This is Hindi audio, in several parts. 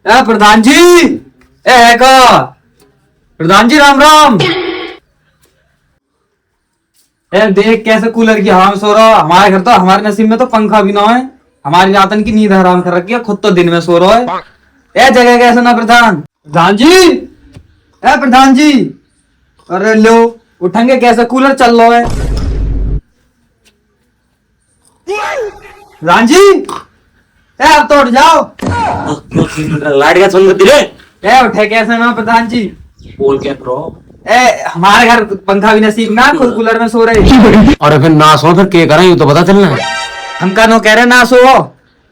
प्रधान जी है का प्रधान जी राम राम। देख कैसे कूलर की हवा में सो रहा। हमारे घर तो हमारे नसीब में तो पंखा भी ना है। हमारी रातन की नींद हराम कर रखी है, खुद तो दिन में सो रहा है। जगह कैसे ना प्रधान। प्रधान जी प्रधान जी, अरे लो उठेंगे कैसे, कूलर चल रहा है। प्रधान जी अब तो उठ जाओ। लाइट क्या सुन रे? उठे कैसे ना प्रधान जी। बोल क्या करो? हमारे घर पंखा भी नसीब ना, खुद कूलर में सो रहे। और फिर ना सो फिर क्या करें, ये तो पता चलना है। हम का नो कह रहे ना सो,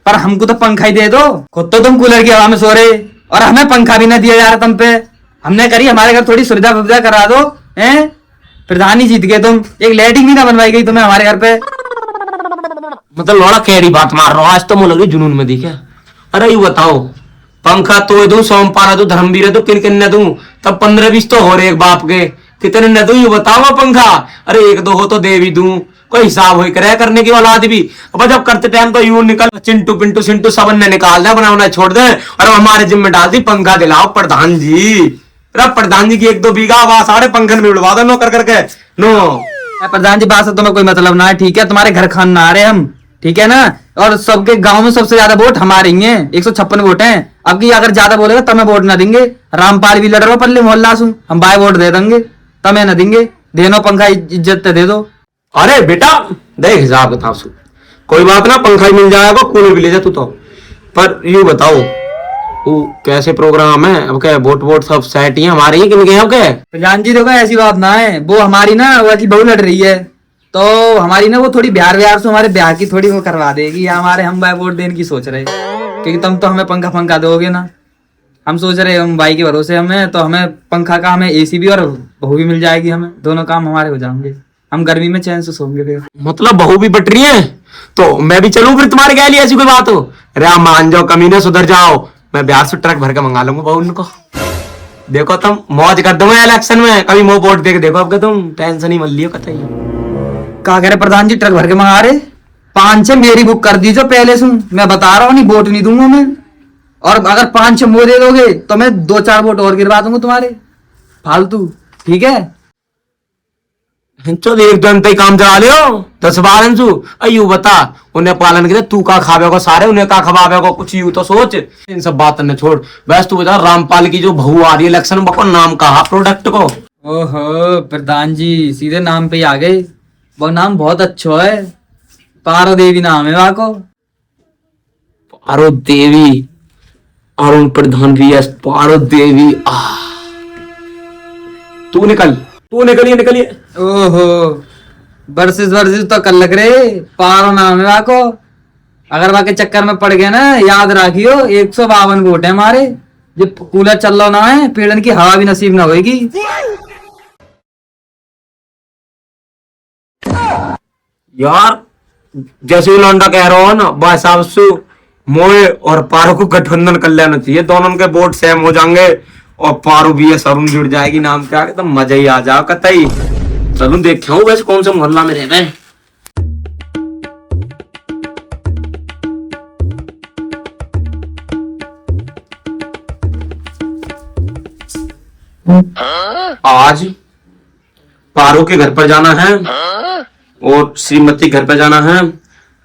पर हमको तो पंखा ही दे दो। खुद तो तुम कूलर की हवा में सो रहे और हमें पंखा भी ना दिया जा रहा तुम पे। हमने करी हमारे घर थोड़ी सुविधा करा दो। हैं प्रधान ही जीत गए तुम, एक लाइटिंग भी ना बनवाई गई तुम्हें हमारे घर पे। मतलब लौड़ा कैरी बात मार रहा हूँ, आज तो मुझे लगी जुनून में दिखे। अरे ये बताओ, पंखा तो दू, सोमपारा दू, धर्मवीर दू, किन किन न दू, तब 15-20 तो हो रहे एक बाप के। कितने न दू ये बताओ पंखा? अरे एक दो हो तो दे भी दू, कोई हिसाब हो करे करने की औलाद भी। अब जब करते टाइम तो यूं निकल चिंटू पिंटू सिंटू सबन ने निकाल दिया, बना छोड़ दे और हमारे जिम्मे डाल दी पंखा दिलाओ प्रधान जी। अरे प्रधान जी की 1-2 बीघा आवास सारे पंखन में उड़वा दो नो कर करके नो। प्रधान जी बात से तुम्हें कोई मतलब ना है, ठीक है। तुम्हारे घर खान ना आ रहे हम, ठीक है ना। और सबके गांव में सबसे ज्यादा वोट हमारे ही हैं, 156 वोट हैं। अब की अगर ज्यादा बोलेगा तमें वोट ना देंगे। रामपाल भी लड़ रहा पल्ले मोहल्ला सु, हम बाय वोट दे देंगे, तमें ना देंगे। देनो पंखा इज्जत दे दो। अरे बेटा देख हिसाब किताब से कोई बात ना, पंखा ही मिल जाएगा, कूलर भी ले जा तू तो। पर ये बताओ वो कैसे प्रोग्राम है? अब क्या वोट वोट सब सेट ही हमारे ही किन के? अब क्या प्रधान जी देखो ऐसी बात ना है, वो हमारी ना वो की बहू लड़ रही है, तो हमारी ना वो थोड़ी बिहार से हमारे ब्याह की थोड़ी वो करवा देगी। हमारे हम भाई वोट देने की सोच रहे, क्योंकि तुम तो हमें पंखा पंखा दोगे ना। हम सोच रहे हम भाई के भरोसे हमें तो हमें पंखा का, हमें एसी भी और बहू भी मिल जाएगी। हमें दोनों काम हमारे हो जाएंगे, हम गर्मी में चैन से सोएंगे फिर। मतलब बहू भी बट रही है तो मैं भी चलूं फिर तुम्हारे क्या लिए? ऐसी कोई बात हो? अरे आप मान जाओ, कमीने सुधर जाओ, मैं बिहार से ट्रक भर के मंगा लूंगा बहू उनको। देखो तुम मौज कर दूंगा इलेक्शन में, कभी मुंह वोट दे के देखो। अब तुम टेंशन ही मत लियो कतई। क्या कह रहे प्रधान जी, ट्रक भर के मंगा रहे? 5-6 मेरी बुक कर दीजिए पहले से, मैं बता रहा हूँ नहीं वोट नहीं दूंगा मैं। और अगर 5-6 वो दे दोगे तो मैं 2-4 वोट और गिरवा दूंगा तुम्हारे फालतू, ठीक है। चल एक दम तक काम चला लियो 10-12 सु। अयू बता उन्हें पालन करे, तू का खावे को सारे, उन्हें का खवावे को कुछ, यू तो सोच। इन सब बातों ने छोड़, बस तू बता रामपाल की जो बहू आ रही है इलेक्शन में, को नाम कहा प्रोडक्ट को? ओहो प्रधान जी सीधे नाम पे ही आ गए। वो नाम बहुत अच्छा है, पारो देवी नाम है वाको। पारो देवी, अरुण प्रधान भी है पारो देवी। तू निकलिए निकलिए। ओहो वर्सेस तो कर लग रहे, पारो नाम है वाको। अगर वाके चक्कर में पड़ गए ना, याद रखियो 152 वोट है हमारे। जो कूलर चल रहा ना है, पेड़न की हवा भी नसीब ना होगी। यार जैसे लौंडा कह रहा हो ना, भाई साहब से मोए और पारो को गठबंधन कर लेना चाहिए, दोनों के वोट सेम हो जाएंगे और पारो भी अरुण जुड़ जाएगी नाम के आगे, तो मजा ही आ जाओ कतई। चलो देखा हूँ वैसे कौन सा मोहल्ला में रहना है। आज पारो के घर पर जाना है और श्रीमती घर पे जाना है।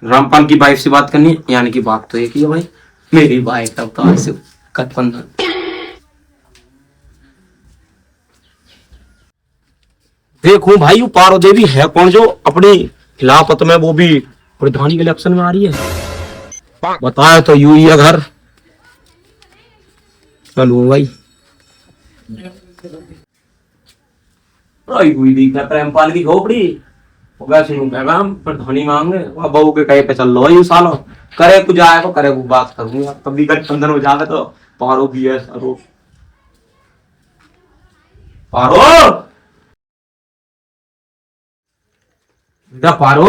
रामपाल की वाइफ से बात करनी है, यानी कि बात तो एक ही है भाई, मेरी वाइफ तब तो ऐसे गठबंधन। देखूं भाई वो पारो देवी है कौन जो अपनी खिलाफत में वो भी प्रधानी के इलेक्शन में आ रही है। बताए तो यू ही है घर। चलो भाई प्रेमपाल की खोपड़ी वैसे हम प्रधानी मांगे बहू के कहे पे चल लो यू सालो करे कुछ आएगा, करे वो बात करूंगा। कभी गठबंधन हो जावे तो पारो भी है सरो। पारो बेटा पारो,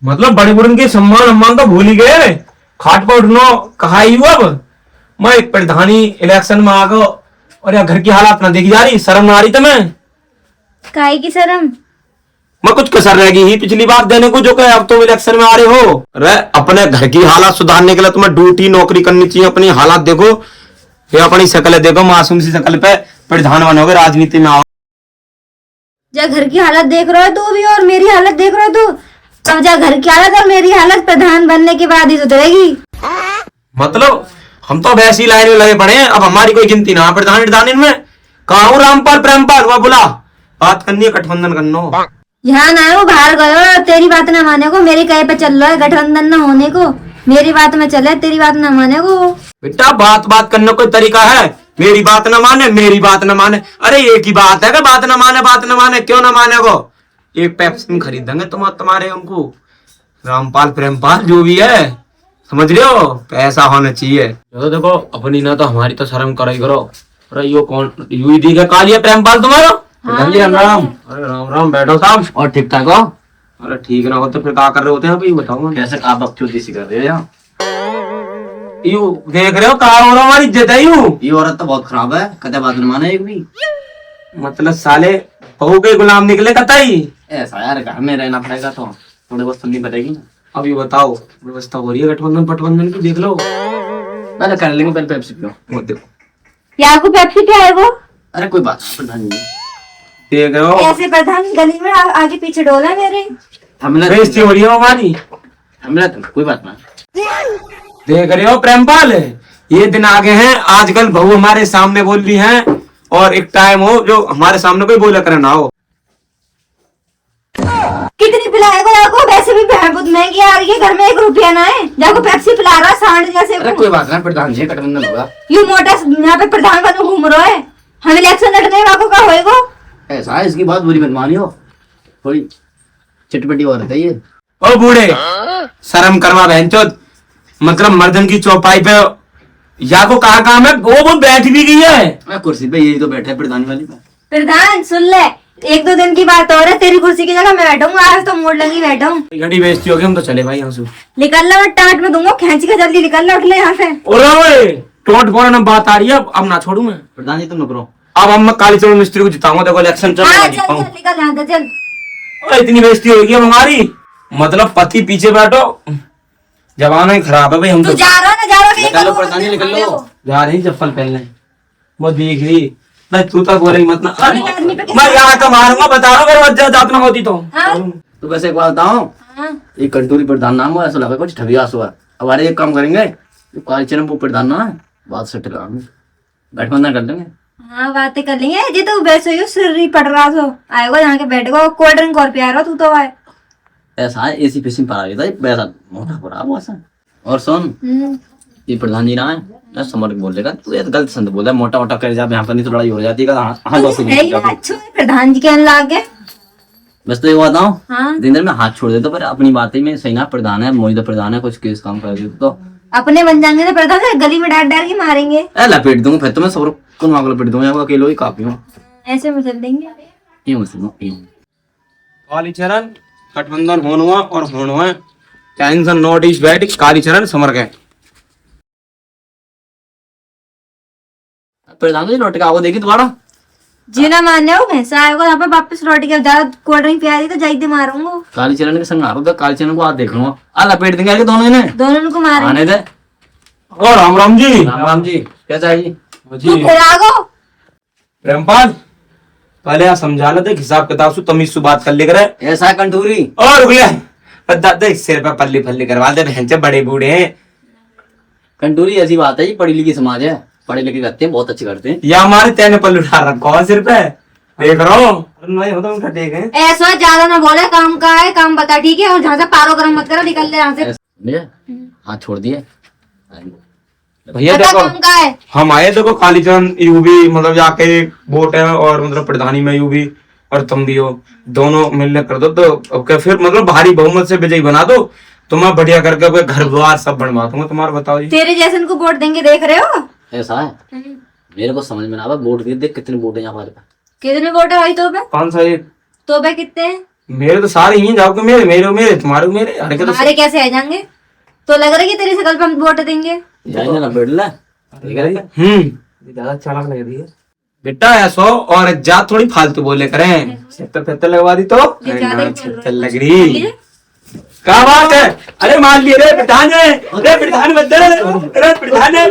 मतलब बड़ी बुढ़न के सम्मान तो भूल ही गए। खाट पर उठनो कहा ही अब मैं एक प्रधानी इलेक्शन में आ गो और यार घर की हालात ना देखी जा रही, शर्म ना आ रही तुम्हें? काहे की शर्म? मैं कुछ कसर रहेगी ही पिछली बार देने को जो कि अब तुम इलेक्शन में आ रहे हो। अरे अपने घर की हालात सुधारने के लिए तुम्हें ड्यूटी नौकरी करनी चाहिए। अपनी हालात देखो, ये अपनी शक्ल देखो, मासूम सी शक्ल पे प्रधान बनोगे, राजनीति में आओ। जा घर की हालत देख रहा है तू भी और मेरी हालत देख रहा है तू। अब जा घर की हालत और मेरी हालत प्रधान बनने के बाद ही सुधरेगी। मतलब हम तो वैसी लाइन में लगे पड़े हैं, अब हमारी कोई गिनती ना प्रधान प्रधान में। कहा हूँ रामपाल प्रेमपाल, वह बोला बात करनी है गठबंधन करनो। यहाँ ना वो बाहर गयो और तेरी बात ना माने को, मेरे कहे पे चल रहा है गठबंधन न होने को। मेरी बात में चले, तेरी बात ना माने को। बेटा बात करने कोई तरीका है? मेरी बात न माने, मेरी बात न माने, अरे एक ही बात है कि बात न माने, क्यों न माने को? एक पेप्सी खरीद देंगे तुम्हारे उनको, रामपाल प्रेमपाल जो भी है, समझ रहे हो? पैसा होना चाहिए। तो देखो अपनी ना तो हमारी तो शर्म करो ही करो। अरे यो कौन यू दी का कालिया प्रेमपाल तुम्हारा? हाँ, राम राम। अरे राम राम, बैठो साहब। और ठीक ठाक हो? अरे ठीक ना हो तो फिर क्या कर रहे होते हैं अभी बताओ। कैसे आप बकचोदी सी कर रहे हो यहाँ? यू देख रहे हो कहा हो रहा हमारी इज्जत है यू। ये औरत तो बहुत खराब है, कदे बात न माने एक भी। मतलब साले बहू के गुलाम निकले कतई। ऐसा यार घर में रहना पड़ेगा तो थोड़ी बहुत सुननी पड़ेगी ना। अभी बताओ व्यवस्था हो रही है गठबंधन पटबंधन की, देख लो। पहले कर लेंगे, पहले पेप्सी पियो। वो देखो क्या को पेप्सी क्या है वो? अरे कोई बात नहीं प्रधान जी, देख रहे हो ऐसे प्रधान गली में आगे पीछे डोला मेरे। हमला बेइज्जती हो रही है हमारी। हमला कोई बात ना। देख रहे हो प्रेमपाल, ये दिन आगे हैं। आजकल बहू हमारे सामने बोल रही है और एक टाइम हो जो हमारे सामने कोई बोला करे ना हो। कितनी पिलाएगा जाको? वैसे भी बहुत महंगी आ रही है, घर में 1 रुपया ना है। जाको पेप्सी पिला रहा सांड जैसे। अरे कोई बात ना प्रधान जी, गठबंधन होगा। यू मोटा यहाँ पे प्रधान बनो घूम रहा है। हम इलेक्शन लड़ने वाको का होएगो। ऐसा है, इसकी बात बुरी मत मानियो, थोड़ी चटपटी औरत है ये। ओ बूढ़े शर्म करवा बहनचोद। मतलब मर्दन की चौपाई पे या को कहा काम है, वो बैठ भी गई है। मैं कुर्सी पे यही तो बैठे प्रधान वाली पे। प्रधान सुन ले, 1-2 दिन की बात और है, तेरी कुर्सी की जगह मैं बैठूंगा। आज तो मोड़ लगी बैठा हूँ। घड़ी बेइज्जती होगी, हम तो चले भाई यहाँ से। निकल लो, मैं टाट में दूंगा, खींच के जल्दी निकल लो, उठ ले यहाँ से। ओए टोट फोड़न बात आ रही है, अब ना छोड़ू मैं। प्रधान जी तुम करो। अब हम काली चौड़ मिस्त्री को जिताऊंगा, देखो इलेक्शन चल रहा हाँ है, चल चल निकल यहाँ से चल। और इतनी बेइज्जती होगी अब हमारी। मतलब पति पीछे बैठो, जवाना ही खराब है भाई। हम तू तो जा रहा ना, जा रहा निकल लो प्रधान जी, निकल लो। जा रही चप्पल पहनने, वो देख रही नहीं। तू तो बोलेगी मत ना। अरे आदमी पे मैं यहाँ का मारूंगा, बता रहा हूँ अगर वजह जात ना होती तो। हाँ? तो वैसे एक बात बताओ, हाँ। ये कंटूरी प्रधान नाम हुआ, ऐसा लगा कुछ ठगियास हुआ। हमारे एक काम करेंगे, जो कालीचरण वो प्रधान ना है, बात सेटल कराएंगे, गठबंधन कर लेंगे। हाँ बातें कर लेंगे। जी तो वैसे ही सिर पड़ रहा तो आएगा यहाँ के बैठेगा, कोल्ड ड्रिंक और पिया रहा तू तो आए। ऐसा है, एसी पेसी पर आ गया था, पैसा मोटा हो रहा वो ऐसा। और सुन, ये प्रधान जी ना है, समर बोल देगा तू ये गलत संत बोल रहा है, मोटा मोटा कर जा, यहाँ पर नहीं तो लड़ाई हो जाती है। हाँ दोस्तों है ही ना, अच्छा प्रधान जी कहने लग गए। बस तो ये बताओ, हाँ दिन में हाथ छोड़ देता, पर अपनी बातें में सही ना प्रधान है, मोहित प्रधान है, कुछ केस काम कर दे तो अपने बन जाएंगे तो प्रधान है, गली में डांट डाल के मारेंगे। लपेट दूंगा फिर तो मैं सब कौन मांग लपेट दूंगा, यहाँ अकेले ही काफी हूँ। ऐसे में चल देंगे। यूं सुनो, यूं। कालीचरण गठबंधन होन हुआ और होन हुआ, tension not is bad. Kalicharan summer गए। प्रधान जी लौट के आओ, देखी दोबारा। जीना मानने हो भैंसा आएगा यहाँ पे वापस लौट के ज्यादा कोल्ड ड्रिंक पिया दी तो जाई दे मारूंगा। कालीचरण के संग आ रहा था, कालीचरण को आज देख लूंगा। लपेट देंगे आगे दोनों इन्हें, दोनों को मारेंगे। आने दे। और राम राम जी। राम राम जी, क्या चाहिए? तू फिर आगो। प्रेमपाल पहले आप समझा लेते, हिसाब किताब से तमीज से बात कर ले करे। ऐसा है कंटूरी, और रुक ले, दादा सिर पे पल्ली फल्ली करवा दे, बहन से बड़े बूढ़े हैं। कंटूरी ऐसी बात है, ये पढ़ी लिखी समाज है, पढ़े लिखे करते हैं, बहुत अच्छे करते हैं। या हमारे तेने पल उठा रखा है सिर पे, देख रहा हूँ। नहीं होता उनका देख है। ऐसा ज्यादा ना बोले, काम का है काम बता, ठीक है? और जहाँ से पारो गरम मत करो, निकल ले यहाँ से। समझे? हाथ छोड़ दिए। भैया पता देखो, काम का है। हम आए देखो कालीचरण यू भी मतलब जाके वोट है और मतलब प्रधानी में यू भी और तुम भी हो, दोनों मिलने कर दो तो अब क्या फिर मतलब भारी बहुमत से विजयी बना दो, तो मैं बढ़िया करके घर द्वार सब बनवा दूंगा तुम्हारा। बताओ जी। तेरे जैसे को वोट देंगे, देख रहे हो? ऐसा है, मेरे को समझ में ना आवा, वोट दे देख कितने वोट है यहाँ हमारे पास। कितने वोट है भाई तो पे? 5 साल तो पे कितने हैं? मेरे तो सारे ही हैं, जाओ के मेरे मेरे मेरे तुम्हारे मेरे हर के तो हमारे कैसे आ जाएंगे? तो लग रहा है कि तेरी शकल पे हम वोट देंगे। जाएंगे ना, बैठ ले, ठीक है। ज्यादा चालाक लग रही है। बेटा ऐसो और जा थोड़ी फालतू बोले करें। छत्तर लगवा दी तो छत्तर लग रही। क्या बात है? अरे मान लिए रे प्रधान है, अरे प्रधान बन अरे प्रधान है।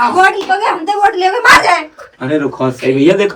वोट लिखोगे हम तो वोट लेके मार जाए। अरे रुको सही भैया देखो